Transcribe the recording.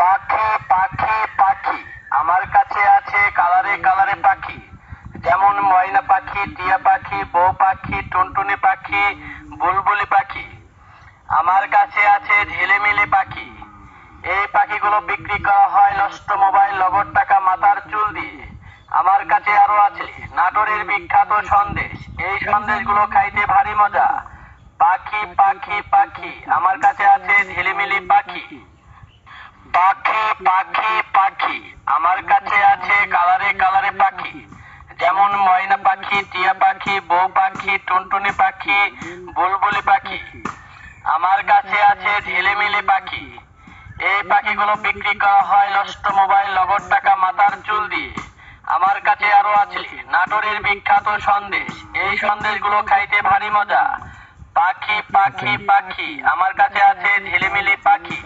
পাখি পাখি পাখি আমার কাছে আছে কালারে কালারে পাখি, যেমন ময়না পাখি, টিয়া পাখি, বউ পাখি, টুনটুনি পাখি, বুলবুলি পাখি। আমার কাছে আছে ঝিলিমিলি পাখি। এই পাখিগুলো বিক্রি করা হয় নষ্ট মোবাইল, নগদ টাকা, মাথার চুল দিয়ে। আমার কাছে আরো আছে নাটোরের বিখ্যাত সন্দেশ। এই সন্দেশগুলো খাইতে ভারী মজা। পাখি পাখি পাখি আমার কাছে আছে ঝিলিমিলি পাখি। পাখি পাখি পাখি আমার কাছে আছে কালারে কালারে পাখি, যেমন ময়না পাখি, টিয়া পাখি, বউ পাখি, টুনটুনি পাখি, বুলবুলি পাখি। আমার কাছে আছে ঝিলিমিলি পাখি। এই পাখিগুলো বিক্রি করা হয় নষ্ট মোবাইল, নগদ টাকা, মাথার চুল দিয়ে। আমার কাছে আরো আছে নাটোরের বিখ্যাত সন্দেশ। এই সন্দেশগুলো খাইতে ভারী মজা। পাখি পাখি পাখি আমার কাছে আছে ঝিলিমিলি পাখি।